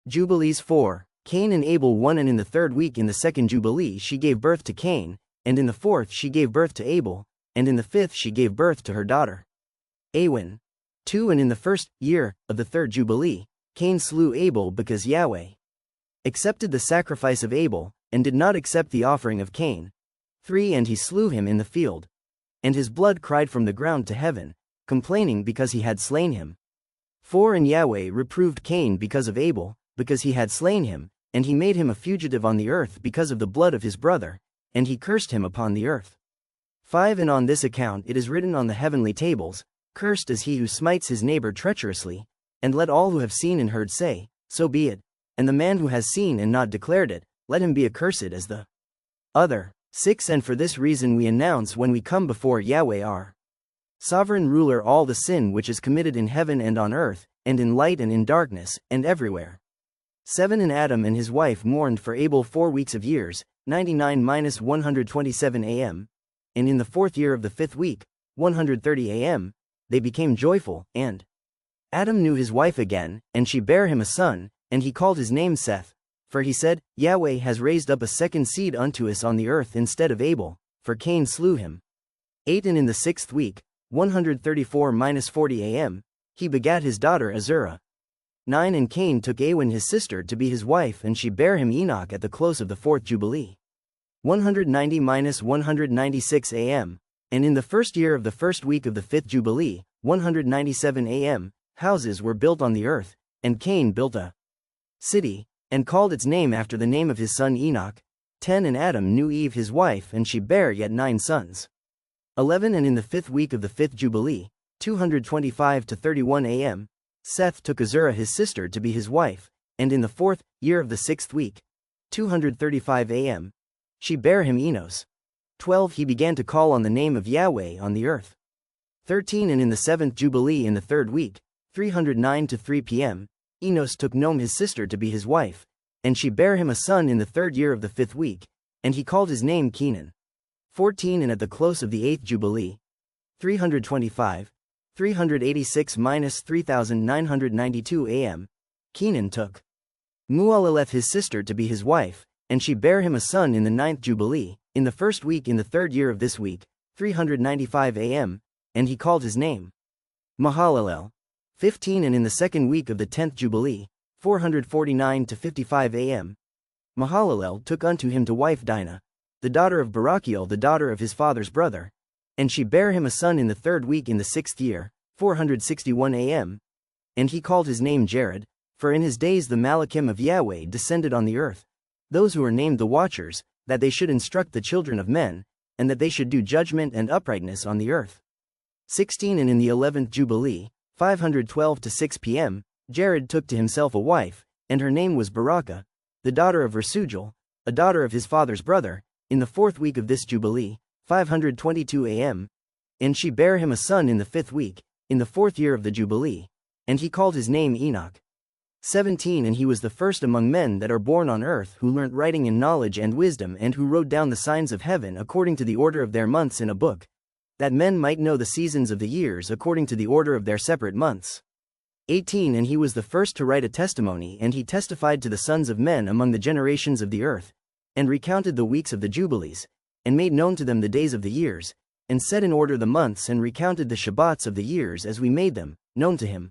Jubilees 4. Cain and Able 1. And in the third week in the second Jubilee she gave birth to Cain, and in the fourth she gave birth to Abel, and in the fifth she gave birth to her daughter Awan. 2. And in the first year of the third Jubilee, Cain slew Abel because YAHWEH accepted the sacrifice of Abel, and did not accept the offering of Cain. 3. And he slew him in the field. And his blood cried from the ground to heaven, complaining because he had slain him. 4. And YAHWEH reproved Cain because of Abel, because he had slain him, and he made him a fugitive on the earth because of the blood of his brother, and he cursed him upon the earth. 5. And on this account it is written on the heavenly tables, Cursed is he who smites his neighbor treacherously, and let all who have seen and heard say, So be it, and the man who has seen and not declared it, let him be accursed as the other. 6. And for this reason we announce when we come before YAHWEH our sovereign ruler all the sin which is committed in heaven and on earth, and in light and in darkness, and everywhere. 7. And Adam and his wife mourned for Abel 4 weeks of years, 99-127 am. And in the fourth year of the fifth week, 130 am, they became joyful, and Adam knew his wife again, and she bare him a son, and he called his name Seth. For he said, YAHWEH has raised up a second seed unto us on the earth instead of Abel, for Cain slew him. 8. And in the sixth week, 134-40 am, he begat his daughter Azurah. 9. And Cain took Awan his sister to be his wife, and she bare him Enoch at the close of the fourth Jubilee. 190-196 am. And in the first year of the first week of the fifth Jubilee, 197 am, houses were built on the earth, and Cain built a city, and called its name after the name of his son Enoch. 10. And Adam knew Eve his wife, and she bare yet 9 sons. 11. And in the fifth week of the fifth Jubilee, 225-31 am, Seth took Azurah his sister to be his wife, and in the fourth year of the sixth week, 235 am, she bare him Enos. 12. He began to call on the name of YAHWEH on the earth. 13. And in the seventh Jubilee in the third week, 309-3 pm, Enos took Nom his sister to be his wife, and she bare him a son in the third year of the fifth week, and he called his name Kenan. 14. And at the close of the eighth Jubilee, 325, 386-3992 am, Kenan took Mualaleth his sister to be his wife, and she bare him a son in the ninth Jubilee, in the first week in the third year of this week, 395 am, and he called his name Mahalalel. 15. And in the second week of the 10th Jubilee, 449-55 am, Mahalalel took unto him to wife Dinah, the daughter of Barachiel the daughter of his father's brother, and she bare him a son in the third week in the sixth year, 461 am, and he called his name Jared, for in his days the Malachim of YAHWEH descended on the earth, those who are named the Watchers, that they should instruct the children of men, and that they should do judgment and uprightness on the earth. 16. And in the 11th Jubilee, 512-6 pm, Jared took to himself a wife, and her name was Barakah, the daughter of Resujal, a daughter of his father's brother, in the fourth week of this Jubilee, 522 am, and she bare him a son in the fifth week, in the fourth year of the Jubilee, and he called his name Enoch. 17. And he was the first among men that are born on earth who learnt writing and knowledge and wisdom, and who wrote down the signs of heaven according to the order of their months in a book, that men might know the seasons of the years according to the order of their separate months. 18. And he was the first to write a testimony, and he testified to the sons of men among the generations of the earth, and recounted the weeks of the Jubilees, and made known to them the days of the years, and set in order the months, and recounted the Shabbats of the years as we made them known to him.